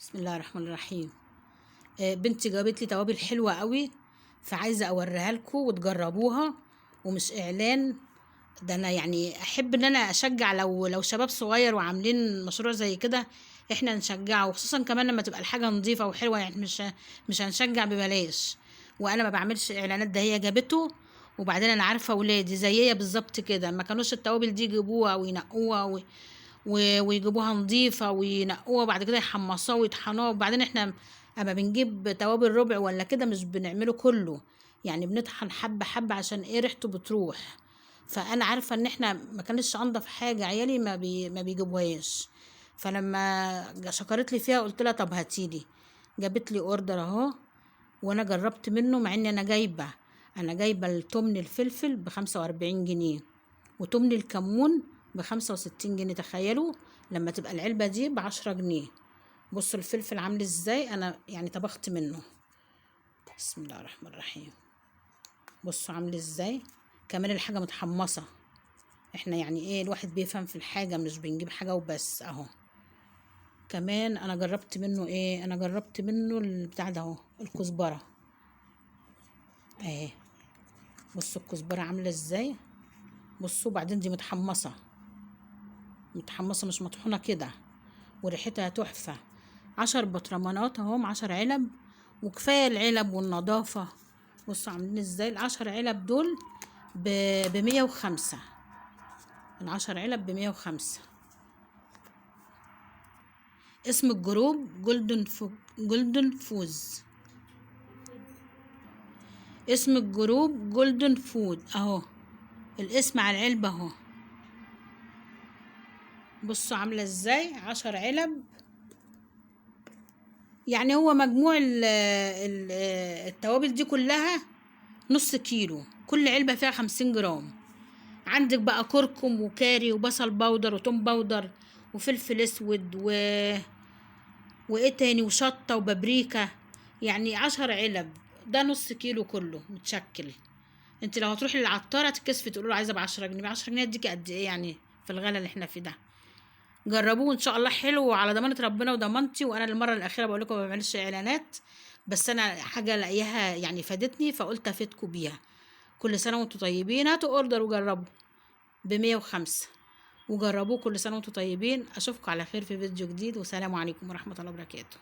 بسم الله الرحمن الرحيم. بنتي جابت لي توابل حلوه قوي، فعايزه اوريها لكم وتجربوها، ومش اعلان. ده انا يعني احب ان انا اشجع لو شباب صغير وعاملين مشروع زي كده، احنا نشجعه، وخصوصا كمان لما تبقى الحاجه نظيفه وحلوه، يعني مش هنشجع ببلاش. وانا ما بعملش اعلانات، ده هي جابته. وبعدين انا عارفه ولادي زيي بالظبط كده، ما كانوش التوابل دي يجيبوها وينقوها ويجيبوها نظيفة وينقوها، وبعد كده يحمصوها ويطحنوها. وبعدين احنا اما بنجيب توابل ربع ولا كده مش بنعمله كله، يعني بنطحن حبة حبة عشان ايه ريحته بتروح. فانا عارفة ان احنا ما كانش انضف حاجة، عيالي ما بيجيبوهاش. فلما شكرت لي فيها قلت لها طب هاتيلي. جابت لي اوردر اهو، وانا جربت منه، مع ان انا جايبه التمن الفلفل ب45 جنيه، وتمن الكمون ب65 جنيه. تخيلوا لما تبقى العلبة دي ب10 جنيه. بصوا الفلفل عامل ازاي، انا يعني طبخت منه. بسم الله الرحمن الرحيم. بصوا عامل ازاي، كمان الحاجة متحمصة. احنا يعني ايه، الواحد بيفهم في الحاجة، مش بنجيب حاجة وبس اهو. كمان انا جربت منه ايه، انا جربت منه البتاع ده اهو، الكزبرة اهي. بصوا الكزبرة عاملة ازاي، بصوا. بعدين دي متحمصة متحمصة، مش مطحونة كده، وريحتها تحفة. 10 برطمانات اهم، 10 علب، وكفاية العلب والنظافة. بصوا عاملين ازاي ال10 علب دول ب105. ال10 علب ب105. اسم الجروب جولدن فوز. اسم الجروب جولدن فود اهو، الاسم على العلبة اهو. بصوا عاملة ازاي، 10 علب. يعني هو مجموع التوابل دي كلها نص كيلو، كل علبة فيها 50 جرام. عندك بقى كركم وكاري وبصل بودر وتوم بودر وفلفل اسود وايه تاني، وشطة وبابريكا. يعني 10 علب، ده نص كيلو كله متشكل. انت لو هتروحي للعطارة تكسفي تقولوا له عايزة ب10 جنيه، ب10 جنيه اديكي قد ايه يعني في الغلا اللي احنا فيه ده. جربوه ان شاء الله حلو، وعلى ضمانة ربنا وضمانتي. وانا المرة الاخيرة بقول لكم ما بعملش اعلانات، بس انا حاجة لاقيها يعني فادتني، فقلت افيدكم بيها. كل سنة وانتم طيبين، هاتوا اوردر وجربوا ب105، وجربوه. كل سنة وانتم طيبين. اشوفكم على خير في فيديو جديد، والسلام عليكم ورحمة الله وبركاته.